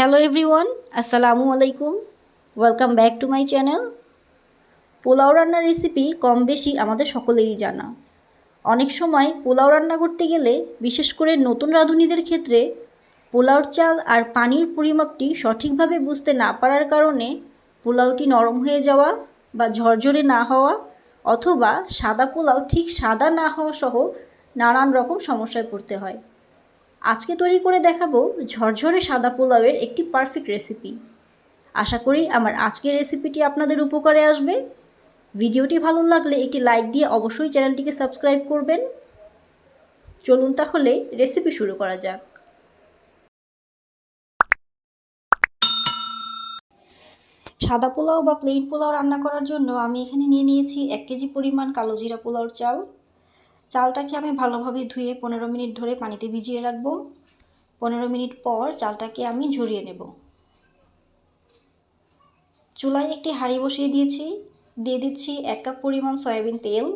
Hello everyone, আসসালামু আলাইকুম। Welcome back to my channel. Pulao রান্নার রেসিপি কম বেশি আমাদের সকলেরই জানা। অনেক সময় পোলাও রান্না করতে গেলে, বিশেষ করে নতুন রাঁধুনিদের ক্ষেত্রে, পোলাওর চাল আর পানির পরিমাপটি সঠিকভাবে বুঝতে না পারার কারণে পোলাওটি নরম হয়ে যাওয়া বা ঝরঝরে না হওয়া অথবা সাদা পোলাও ঠিক সাদা না হওয়া সহ নানান রকম সমস্যায় পড়তে হয়। আজকে তৈরি করে দেখাবো ঝরঝরে সাদা পোলাওয়ের একটি পারফেক্ট রেসিপি। আশা করি আমার আজকের রেসিপিটি আপনাদের উপকারে আসবে। ভিডিওটি ভালো লাগলে একটি লাইক দিয়ে অবশ্যই চ্যানেলটিকে সাবস্ক্রাইব করবেন। চলুন তাহলে রেসিপি শুরু করা যাক। সাদা পোলাও বা প্লেন পোলাও রান্না করার জন্য আমি এখানে নিয়ে নিয়েছি 1 কেজি পরিমাণ কালো জিরা পোলাওর চাল। চালটাকে আমি ভালোভাবে ধুয়ে 15 মিনিট ধরে পানিতে ভিজিয়ে রাখবো। 15 মিনিট পর চালটাকে আমি ঝরিয়ে নেব। চুলায় একটি হাঁড়ি বসিয়ে দিয়েছি। দিয়ে দিচ্ছি 1 কাপ পরিমাণ সয়াবিন তেল।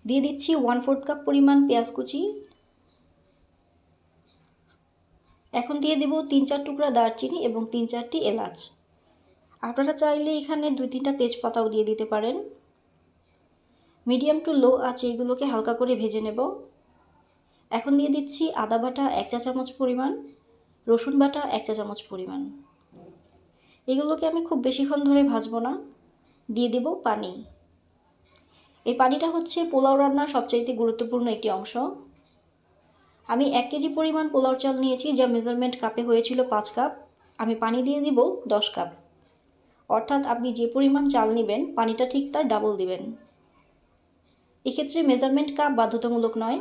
দিয়ে দিচ্ছি 1/4 কাপ পরিমাণ পেঁয়াজ কুচি। এখন দিয়ে দেব 3-4 টুকরা দারচিনি এবং 3-4টি এলাচ। আপনারা চাইলে এখানে 2-3টা তেজপাতাও দিয়ে দিতে পারেন। মিডিয়াম টু লো আঁচে এগুলোকে হালকা করে ভেজে নেব। এখন দিয়ে দিচ্ছি আদা বাটা 1 চা চামচ পরিমাণ, রসুন বাটা 1 চা চামচ পরিমাণ। এগুলোকে আমি খুব বেশিক্ষণ ধরে ভাজবো না। দিয়ে দেব পানি। এই পানিটা হচ্ছে পোলাও রান্নার সবচাইতে গুরুত্বপূর্ণ একটি অংশ। আমি 1 কেজি পরিমাণ পোলাও চাল নিয়েছি, যা মেজারমেন্ট কাপে হয়েছিল 5 কাপ। আমি পানি দিয়ে দিব 10 কাপ। অর্থাৎ আপনি যে পরিমাণ চাল নেবেন পানিটা ঠিক তার ডাবল দিবেন। এক্ষেত্রে মেজারমেন্ট কাপ বাধ্যতামূলক নয়।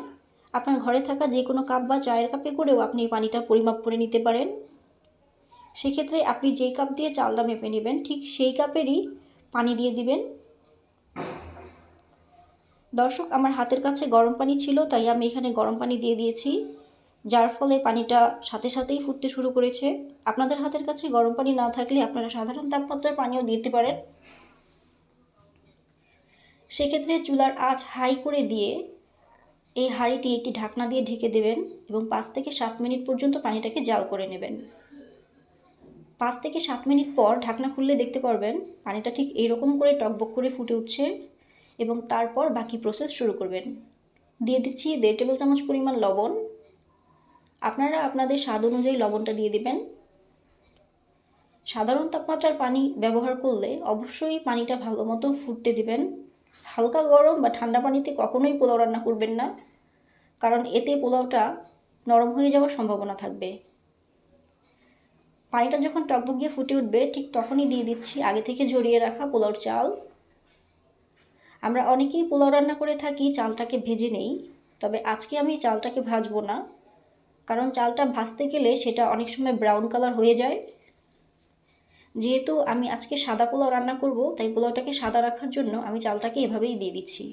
আপনার ঘরে থাকা যে কোনো কাপ বা চায়ের কাপে করেও আপনি পানিটা পরিমাপ করে নিতে পারেন। সেক্ষেত্রে আপনি যেই কাপ দিয়ে চালটা মেপে নেবেন ঠিক সেই কাপেরই পানি দিয়ে দিবেন। দর্শক, আমার হাতের কাছে গরম পানি ছিল, তাই আমি এখানে গরম পানি দিয়ে দিয়েছি, যার ফলে পানিটা সাথে সাথেই ফুটতে শুরু করেছে। আপনাদের হাতের কাছে গরম পানি না থাকলে আপনারা সাধারণ তাপমাত্রার পানিও দিতে পারেন। সেক্ষেত্রে চুলার আঁচ হাই করে দিয়ে এই হাঁড়িটি একটি ঢাকনা দিয়ে ঢেকে দেবেন এবং 5 থেকে 7 মিনিট পর্যন্ত পানিটাকে জাল করে নেবেন। 5 থেকে 7 মিনিট পর ঢাকনা খুললে দেখতে পারবেন পানিটা ঠিক এইরকম করে টকবক করে ফুটে উঠছে এবং তারপর বাকি প্রসেস শুরু করবেন। দিয়ে দিচ্ছি 1.5 টেবিল চামচ পরিমাণ লবণ। আপনারা আপনাদের স্বাদ অনুযায়ী লবণটা দিয়ে দিবেন। সাধারণ তাপমাত্রার পানি ব্যবহার করলে অবশ্যই পানিটা ভালো মতো ফুটতে দিবেন। হালকা গরম বা ঠান্ডা পানিতে কখনোই পোলাও রান্না করবেন না, কারণ এতে পোলাওটা নরম হয়ে যাওয়ার সম্ভাবনা থাকবে। পানিটা যখন টকবগিয়ে ফুটে উঠবে ঠিক তখনই দিয়ে দিচ্ছি আগে থেকে ঝরিয়ে রাখা পোলাওর চাল। আমরা অনেকেই পোলাও রান্না করে থাকি চালটাকে ভেজে নেই, তবে আজকে আমি চালটাকে ভাজবো না, কারণ চালটা ভাজতে গেলে সেটা অনেক সময় ব্রাউন কালার হয়ে যায়। যেহেতু আমি আজকে সাদা পোলাও রান্না করব, তাই পোলাওটাকে সাদা রাখার জন্য আমি চালটাকে এভাবেই দিয়ে দিচ্ছি।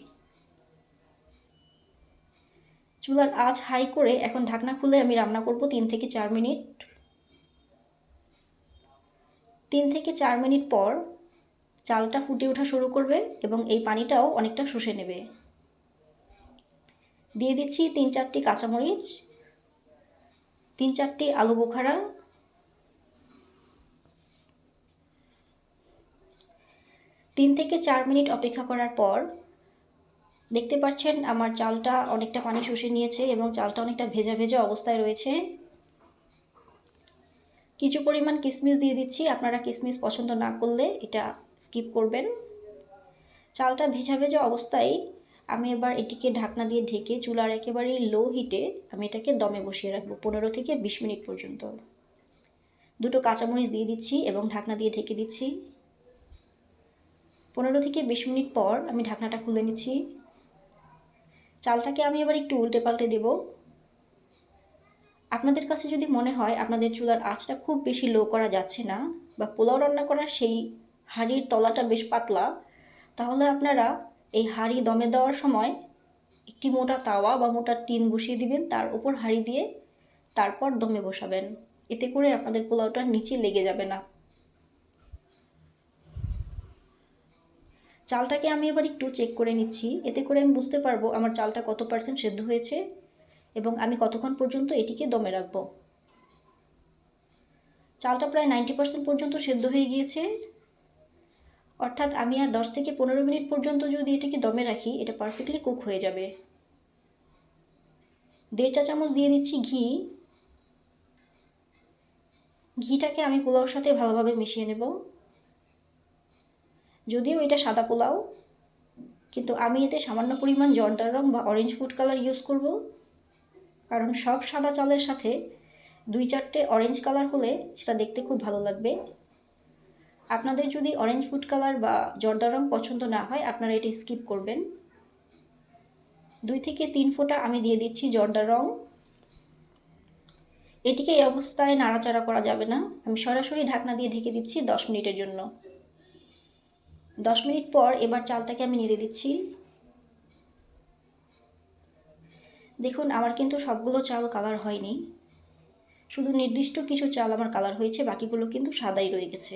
চুলার আঁচ হাই করে এখন ঢাকনা খুলে আমি রান্না করব 3 থেকে 4 মিনিট। 3 থেকে 4 মিনিট পর চালটা ফুটে ওঠা শুরু করবে এবং এই পানিটাও অনেকটা শুষে নেবে। দিয়ে দিচ্ছি 3-4টি কাঁচামরিচ, 3-4টি আলু বোখারা, 3 থেকে 4 মিনিট অপেক্ষা করার পর দেখতে পাচ্ছেন আমার চালটা অনেকটা পানি শুষে নিয়েছে এবং চালটা অনেকটা ভেজা ভেজা অবস্থায় রয়েছে। কিছু পরিমাণ কিশমিশ দিয়ে দিচ্ছি। আপনারা কিশমিশ পছন্দ না করলে এটা স্কিপ করবেন। চালটা ভেজা ভেজা অবস্থায় আমি এবার এটিকে ঢাকনা দিয়ে ঢেকে চুলার একেবারেই লো হিটে আমি এটাকে দমে বসিয়ে রাখবো 15 থেকে 20 মিনিট পর্যন্ত। 2টো কাঁচামরিচ দিয়ে দিচ্ছি এবং ঢাকনা দিয়ে ঢেকে দিচ্ছি। 15 থেকে 20 মিনিট পর আমি ঢাকনাটা খুলে নিচ্ছি। চালটাকে আমি এবার একটু উল্টে পাল্টে দেব। আপনাদের কাছে যদি মনে হয় আপনাদের চুলার আঁচটা খুব বেশি লো করা যাচ্ছে না বা পোলাও রান্না করার সেই হাঁড়ির তলাটা বেশ পাতলা, তাহলে আপনারা এই হাঁড়ি দমে দেওয়ার সময় একটি মোটা তাওয়া বা মোটা টিন বসিয়ে দিবেন, তার উপর হাঁড়ি দিয়ে তারপর দমে বসাবেন। এতে করে আপনাদের পোলাওটা নিচে লেগে যাবে না। চালটাকে আমি এবার একটু চেক করে নিচ্ছি, এতে করে আমি বুঝতে পারবো আমার চালটা কত % সেদ্ধ হয়েছে। এবং আমি কতক্ষণ পর্যন্ত এটিকে দমে রাখব। চালটা প্রায় 90% পর্যন্ত সেদ্ধ হয়ে গিয়েছে, অর্থাৎ আমি আর 10 থেকে 15 মিনিট পর্যন্ত যদি এটাকে দমে রাখি এটা পারফেক্টলি কুক হয়ে যাবে। 1.5 চা চামচ দিয়ে দিচ্ছি ঘি। ঘিটাকে আমি পোলাওর সাথে ভালোভাবে মিশিয়ে নেব। যদিও এটা সাদা পোলাও, কিন্তু আমি এতে সামান্য পরিমাণ জর্দার রং বা অরেঞ্জ ফুড কালার ইউজ করব, কারণ সব সাদা চালের সাথে 2-4টে অরেঞ্জ কালার হলে সেটা দেখতে খুব ভালো লাগবে। আপনাদের যদি অরেঞ্জ ফুড কালার বা জর্দার রং পছন্দ না হয় আপনারা এটা স্কিপ করবেন। 2 থেকে 3 ফোঁটা আমি দিয়ে দিচ্ছি জর্দার রং। এটিকে এই অবস্থায় নাড়াচাড়া করা যাবে না, আমি সরাসরি ঢাকনা দিয়ে ঢেকে দিচ্ছি 10 মিনিটের জন্য। 10 মিনিট পর এবার চালটাকে আমি নেড়ে দিচ্ছি। দেখুন আমার কিন্তু সবগুলো চাল কালার হয়নি, শুধু নির্দিষ্ট কিছু চাল আমার কালার হয়েছে, বাকিগুলো কিন্তু সাদাই রয়ে গেছে।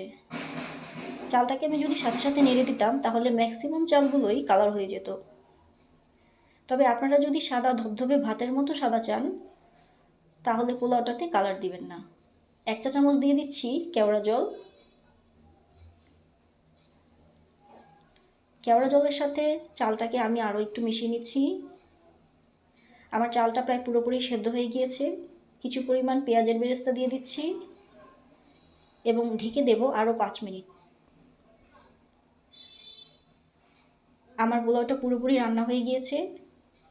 চালটাকে আমি যদি সাথে সাথে নেড়ে দিতাম তাহলে ম্যাক্সিমাম চালগুলোই কালার হয়ে যেত। তবে আপনারা যদি সাদা ধবধবে ভাতের মতো সাদা চান তাহলে পোলাওটাতে কালার দিবেন না। 1 চা চামচ দিয়ে দিচ্ছি কেওড়া জল। কেওড়া জলের সাথে চালটাকে আমি আরও একটু মিশিয়ে নিচ্ছি। আমার চালটা প্রায় পুরোপুরি সেদ্ধ হয়ে গিয়েছে। কিছু পরিমাণ পেঁয়াজের বেরেস্তা দিয়ে দিচ্ছি এবং ঢেকে দেব আরও 5 মিনিট। আমার পোলাওটা পুরোপুরি রান্না হয়ে গিয়েছে।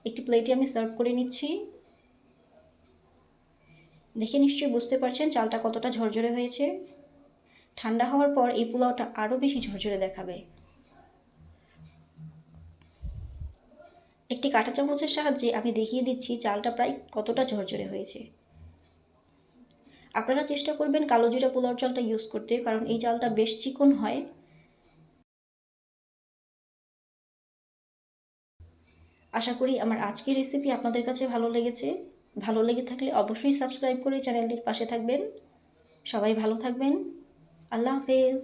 একটি প্লেটে আমি সার্ভ করে নিচ্ছি। দেখে নিশ্চয়ই বুঝতে পারছেন চালটা কতটা ঝরঝরে হয়েছে। ঠান্ডা হওয়ার পর এই পোলাওটা আরও বেশি ঝরঝরে দেখাবে। একটি কাঁটা চামচের সাহায্যে আমি দেখিয়ে দিচ্ছি চালটা প্রায় কতটা ঝরঝরে হয়েছে। আপনারা চেষ্টা করবেন কালো জিরা পোলাওর চালটা ইউজ করতে, কারণ এই চালটা বেশ চিকন হয়। আশা করি আমার আজকের রেসিপি আপনাদের কাছে ভালো লেগেছে। ভালো লেগে থাকলে অবশ্যই সাবস্ক্রাইব করে চ্যানেলটির পাশে থাকবেন। সবাই ভালো থাকবেন। আল্লাহ হাফেজ।